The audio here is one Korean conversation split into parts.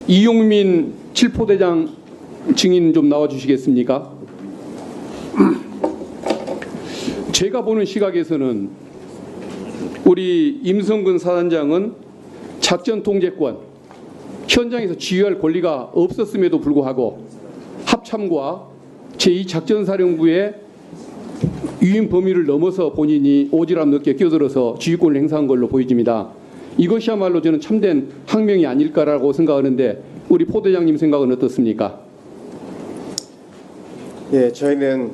이용민 7포대장 증인 좀 나와주시겠습니까? 제가 보는 시각에서는 우리 임성근 사단장은 작전 통제권, 현장에서 지휘할 권리가 없었음에도 불구하고 합참과 제2작전사령부의 유인 범위를 넘어서 본인이 오지랖 넓게 끼어들어서 지휘권을 행사한 걸로 보여집니다. 이것이야말로 저는 참된 항명이 아닐까라고 생각하는데 우리 포대장님 생각은 어떻습니까? 예, 저희는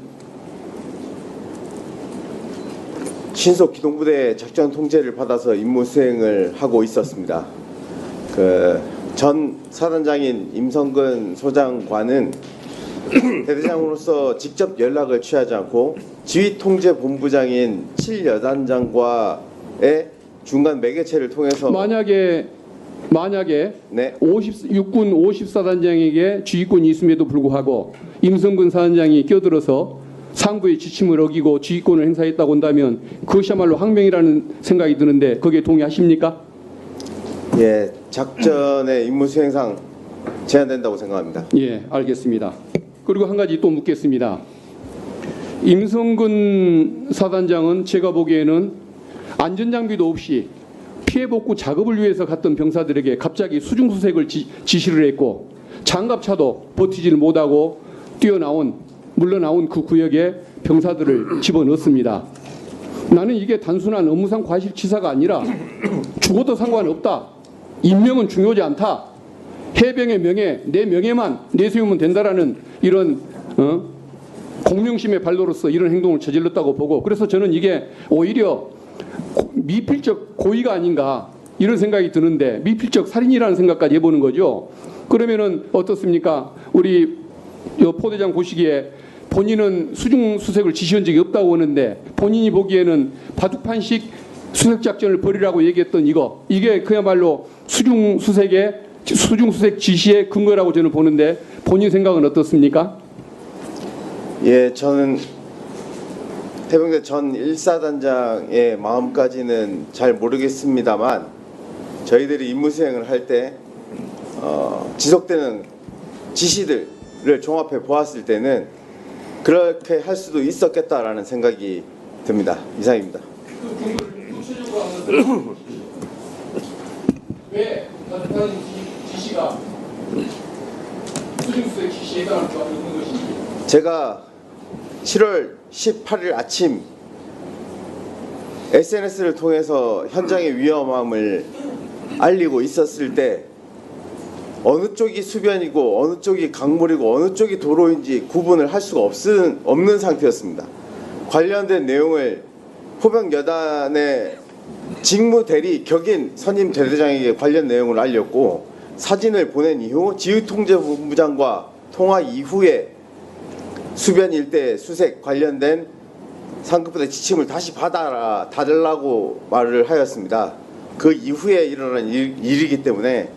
신속 기동부대 작전 통제를 받아서 임무 수행을 하고 있었습니다. 전 사단장인 임성근 소장과는 대대장으로서 직접 연락을 취하지 않고 지휘통제본부장인 7여단장과의 중간 매개체를 통해서 만약에 네. 육군 54단장에게 지휘권이 있음에도 불구하고 임성근 사단장이 끼어들어서 상부의 지침을 어기고 지휘권을 행사했다고 한다면 그것이야말로 항명이라는 생각이 드는데 거기에 동의하십니까? 예, 작전의 임무 수행상 제한된다고 생각합니다. 예, 알겠습니다. 그리고 한 가지 또 묻겠습니다. 임성근 사단장은 제가 보기에는 안전장비도 없이 피해복구 작업을 위해서 갔던 병사들에게 갑자기 수중수색을 지시를 했고 장갑차도 버티지를 못하고 물러나온 그 구역에 병사들을 집어넣습니다. 나는 이게 단순한 업무상 과실치사가 아니라 죽어도 상관없다. 인명은 중요하지 않다. 해병의 명예, 내 명예만 내세우면 된다라는 이런 공명심의 발로로서 이런 행동을 저질렀다고 보고, 그래서 저는 이게 오히려 미필적 고의가 아닌가 이런 생각이 드는데, 미필적 살인이라는 생각까지 해보는 거죠. 그러면은 어떻습니까? 우리 포대장 보시기에 본인은 수중수색을 지시한 적이 없다고 하는데 본인이 보기에는 바둑판식 수색작전을 벌이라고 얘기했던 이게 그야말로 수중수색 지시의 근거라고 저는 보는데 본인 생각은 어떻습니까? 예, 저는 해병대 전 1사단장의 마음까지는 잘 모르겠습니다만 저희들이 임무 수행을 할 때 지속되는 지시들을 종합해 보았을 때는 그렇게 할 수도 있었겠다라는 생각이 듭니다. 이상입니다. 왜 바둑판식 지시가 수중수색 지시에 해당할 수 있는 것인지. 제가 7월 18일 아침 SNS를 통해서 현장의 위험함을 알리고 있었을 때 어느 쪽이 수변이고 어느 쪽이 강물이고 어느 쪽이 도로인지 구분을 할 수가 없는 상태였습니다. 관련된 내용을 포병 여단의 직무대리 격인 선임 대대장에게 관련 내용을 알렸고 사진을 보낸 이후 지휘통제본부장과 통화 이후에 수변 일대 수색 관련된 상급부대 지침을 다시 받아달라고 말을 하였습니다. 그 이후에 일어난 일이기 때문에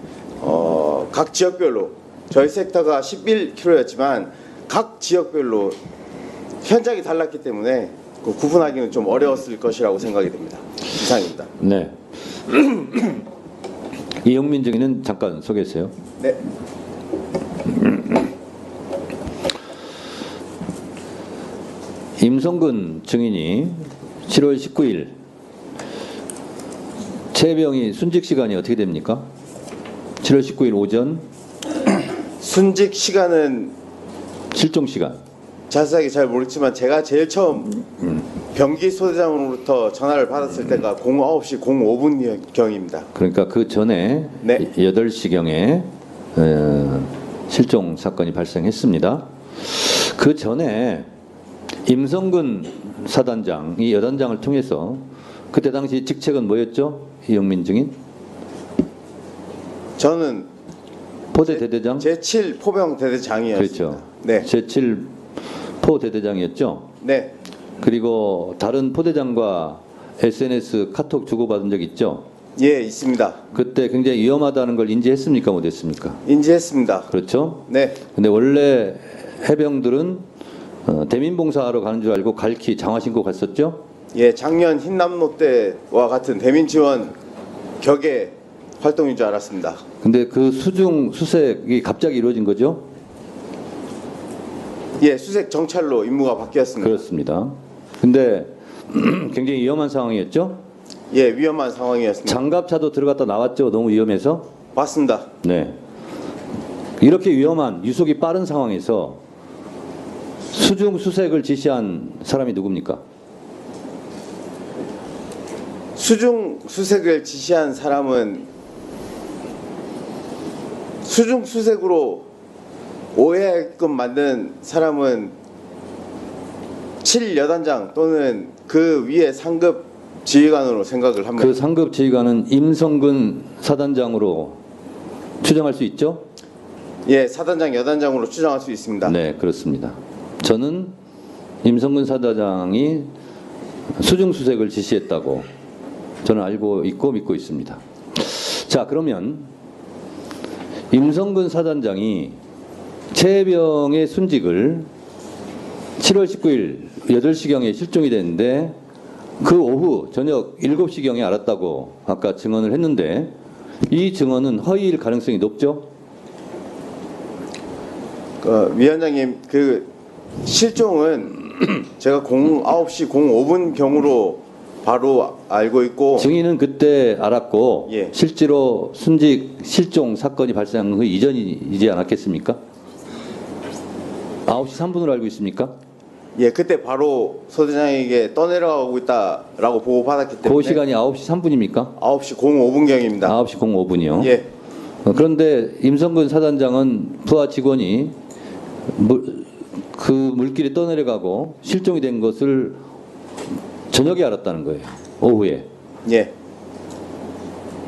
각 지역별로 저희 섹터가 11km였지만 각 지역별로 현장이 달랐기 때문에 구분하기는 좀 어려웠을 것이라고 생각이 됩니다. 이상입니다. 네. 이용민 증인은 잠깐 소개해주세요. 네. 임성근 증인이 7월 19일 최병희 순직 시간이 어떻게 됩니까? 7월 19일 오전 순직 시간은 실종 시간 자세하게 잘 모르겠지만 제가 제일 처음 병기 소대장으로부터 전화를 받았을 때가 09시 05분경입니다. 그러니까 그 전에 네. 8시경에 실종 사건이 발생했습니다. 그 전에 임성근 사단장, 이 여단장을 통해서 그때 당시 직책은 뭐였죠? 이용민 증인? 저는 포대 대대장? 제7 포병 대대장이었습니다. 그렇죠. 네. 제7 포 대대장이었죠? 네. 그리고 다른 포대장과 SNS 카톡 주고받은 적 있죠? 예, 있습니다. 그때 굉장히 위험하다는 걸 인지했습니까? 못했습니까? 인지했습니다. 그렇죠? 네. 근데 원래 해병들은 대민봉사하러 가는 줄 알고 갈키 장화 신고 갔었죠? 예, 작년 흰남노 때와 같은 대민지원 격의 활동인 줄 알았습니다. 근데 그 수중 수색이 갑자기 이루어진 거죠? 예, 수색 정찰로 임무가 바뀌었습니다. 그렇습니다. 근데 굉장히 위험한 상황이었죠? 예, 위험한 상황이었습니다. 장갑차도 들어갔다 나왔죠? 너무 위험해서? 맞습니다. 네. 이렇게 위험한 유속이 빠른 상황에서 수중 수색을 지시한 사람이 누굽니까? 수중 수색을 지시한 사람은 수중 수색으로 오해하게끔 만든 사람은 7여단장 또는 그 위에 상급 지휘관으로 생각을 합니다. 그 상급 지휘관은 임성근 사단장으로 추정할 수 있죠? 예, 사단장, 여단장으로 추정할 수 있습니다. 네, 그렇습니다. 저는 임성근 사단장이 수중 수색을 지시했다고 저는 알고 있고 믿고 있습니다. 자, 그러면 임성근 사단장이 최혜병의 순직을 7월 19일 8시경에 실종이 됐는데 그 오후 저녁 7시경에 알았다고 아까 증언을 했는데 이 증언은 허위일 가능성이 높죠? 위원장님, 그 실종은 제가 9시 05분 경으로 바로 알고 있고 증인은 그때 알았고 예. 실제로 순직 실종 사건이 발생한 그 이전이지 않았겠습니까? 9시 3분으로 알고 있습니까? 예, 그때 바로 소대장에게 떠내려가고 있다라고 보고받았기 때문에 그 시간이 9시 3분입니까? 9시 05분경입니다. 9시 05분이요. 예, 그런데 임성근 사단장은 부하 직원이 그 물길에 떠내려가고 실종이 된 것을 저녁에 알았다는 거예요. 오후에. 예,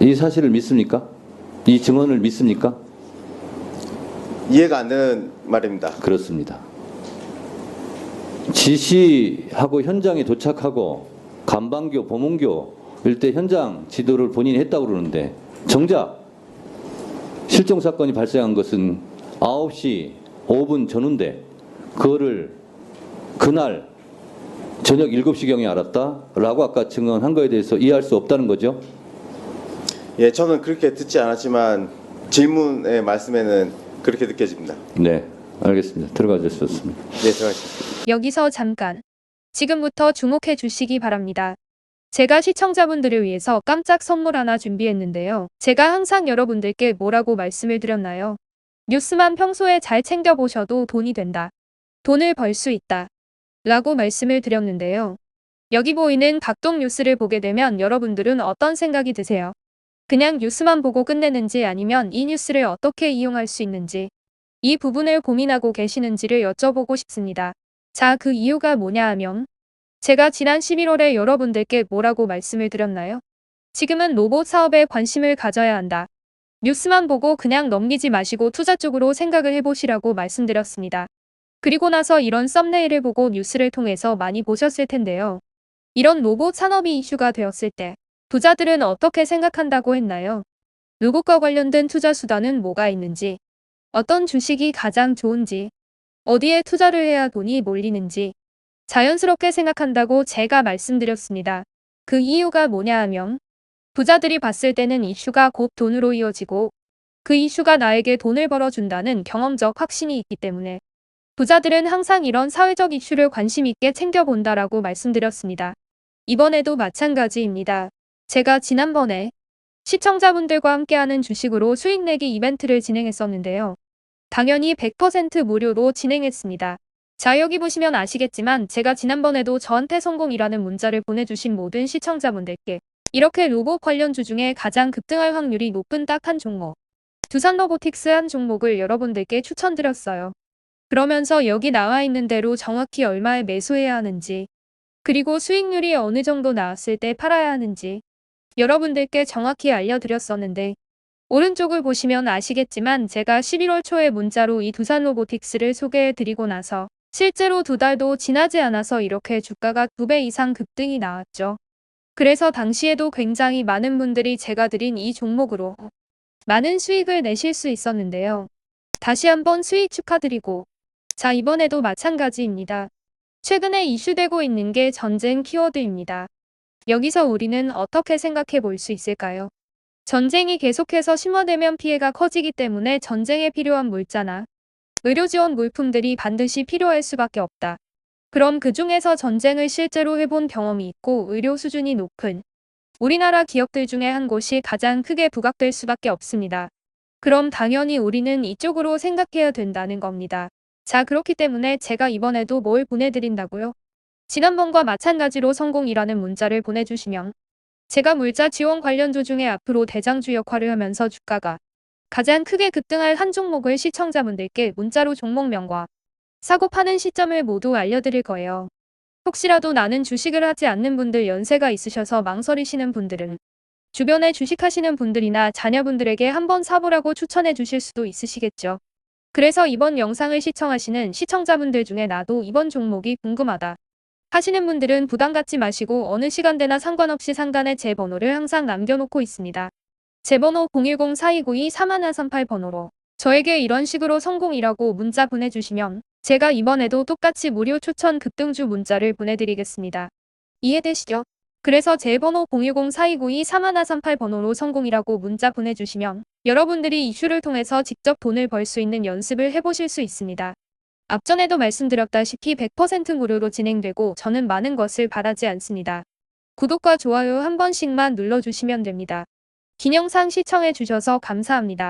이 사실을 믿습니까? 이 증언을 믿습니까? 이해가 안 되는 말입니다. 그렇습니다. 지시하고 현장에 도착하고 간방교, 보문교 일대 현장 지도를 본인이 했다고 그러는데 정작 실종 사건이 발생한 것은 9시 5분 전후인데 그거를 그날 저녁 7시경에 알았다라고 아까 증언한 거에 대해서 이해할 수 없다는 거죠? 예, 저는 그렇게 듣지 않았지만 질문의 말씀에는 그렇게 느껴집니다. 네, 알겠습니다. 들어가 주셨습니다. 네, 들어가겠습니다. 여기서 잠깐. 지금부터 주목해 주시기 바랍니다. 제가 시청자분들을 위해서 깜짝 선물 하나 준비했는데요. 제가 항상 여러분들께 뭐라고 말씀을 드렸나요? 뉴스만 평소에 잘 챙겨보셔도 돈이 된다. 돈을 벌 수 있다. 라고 말씀을 드렸는데요. 여기 보이는 각종 뉴스를 보게 되면 여러분들은 어떤 생각이 드세요? 그냥 뉴스만 보고 끝내는지 아니면 이 뉴스를 어떻게 이용할 수 있는지 이 부분을 고민하고 계시는지를 여쭤보고 싶습니다. 자, 그 이유가 뭐냐 하면 제가 지난 11월에 여러분들께 뭐라고 말씀을 드렸나요? 지금은 로봇 사업에 관심을 가져야 한다. 뉴스만 보고 그냥 넘기지 마시고 투자 쪽으로 생각을 해보시라고 말씀드렸습니다. 그리고 나서 이런 썸네일을 보고 뉴스를 통해서 많이 보셨을 텐데요. 이런 로봇 산업이 이슈가 되었을 때 부자들은 어떻게 생각한다고 했나요? 로봇과 관련된 투자 수단은 뭐가 있는지, 어떤 주식이 가장 좋은지, 어디에 투자를 해야 돈이 몰리는지 자연스럽게 생각한다고 제가 말씀드렸습니다. 그 이유가 뭐냐 하면 부자들이 봤을 때는 이슈가 곧 돈으로 이어지고 그 이슈가 나에게 돈을 벌어준다는 경험적 확신이 있기 때문에 부자들은 항상 이런 사회적 이슈를 관심 있게 챙겨본다라고 말씀드렸습니다. 이번에도 마찬가지입니다. 제가 지난번에 시청자분들과 함께하는 주식으로 수익 내기 이벤트를 진행했었는데요. 당연히 100% 무료로 진행했습니다. 자, 여기 보시면 아시겠지만 제가 지난번에도 저한테 성공이라는 문자를 보내주신 모든 시청자분들께 이렇게 로봇 관련주 중에 가장 급등할 확률이 높은 딱 한 종목, 두산로보틱스 한 종목을 여러분들께 추천드렸어요. 그러면서 여기 나와 있는 대로 정확히 얼마에 매수해야 하는지, 그리고 수익률이 어느 정도 나왔을 때 팔아야 하는지 여러분들께 정확히 알려드렸었는데 오른쪽을 보시면 아시겠지만 제가 11월 초에 문자로 이 두산로보틱스를 소개해드리고 나서 실제로 2달도 지나지 않아서 이렇게 주가가 2배 이상 급등이 나왔죠. 그래서 당시에도 굉장히 많은 분들이 제가 드린 이 종목으로 많은 수익을 내실 수 있었는데요. 다시 한번 수익 축하드리고 자, 이번에도 마찬가지입니다. 최근에 이슈되고 있는 게 전쟁 키워드입니다. 여기서 우리는 어떻게 생각해 볼 수 있을까요? 전쟁이 계속해서 심화되면 피해가 커지기 때문에 전쟁에 필요한 물자나 의료 지원 물품들이 반드시 필요할 수밖에 없다. 그럼 그 중에서 전쟁을 실제로 해본 경험이 있고 의료 수준이 높은 우리나라 기업들 중에 한 곳이 가장 크게 부각될 수밖에 없습니다. 그럼 당연히 우리는 이쪽으로 생각해야 된다는 겁니다. 자, 그렇기 때문에 제가 이번에도 뭘 보내드린다고요? 지난번과 마찬가지로 성공이라는 문자를 보내주시면 제가 물자 지원 관련주 중에 앞으로 대장주 역할을 하면서 주가가 가장 크게 급등할 한 종목을 시청자분들께 문자로 종목명과 사고 파는 시점을 모두 알려드릴 거예요. 혹시라도 나는 주식을 하지 않는 분들, 연세가 있으셔서 망설이시는 분들은 주변에 주식하시는 분들이나 자녀분들에게 한번 사보라고 추천해 주실 수도 있으시겠죠. 그래서 이번 영상을 시청하시는 시청자분들 중에 나도 이번 종목이 궁금하다 하시는 분들은 부담 갖지 마시고 어느 시간대나 상관없이 상단에 제 번호를 항상 남겨놓고 있습니다. 제 번호 010-4292-3138 번호로 저에게 이런 식으로 성공이라고 문자 보내주시면 제가 이번에도 똑같이 무료 추천 급등주 문자를 보내드리겠습니다. 이해되시죠? 그래서 제 번호 010-4292-3138 번호로 성공이라고 문자 보내주시면 여러분들이 이슈를 통해서 직접 돈을 벌 수 있는 연습을 해보실 수 있습니다. 앞전에도 말씀드렸다시피 100% 무료로 진행되고 저는 많은 것을 바라지 않습니다. 구독과 좋아요 한 번씩만 눌러주시면 됩니다. 긴 영상 시청해주셔서 감사합니다.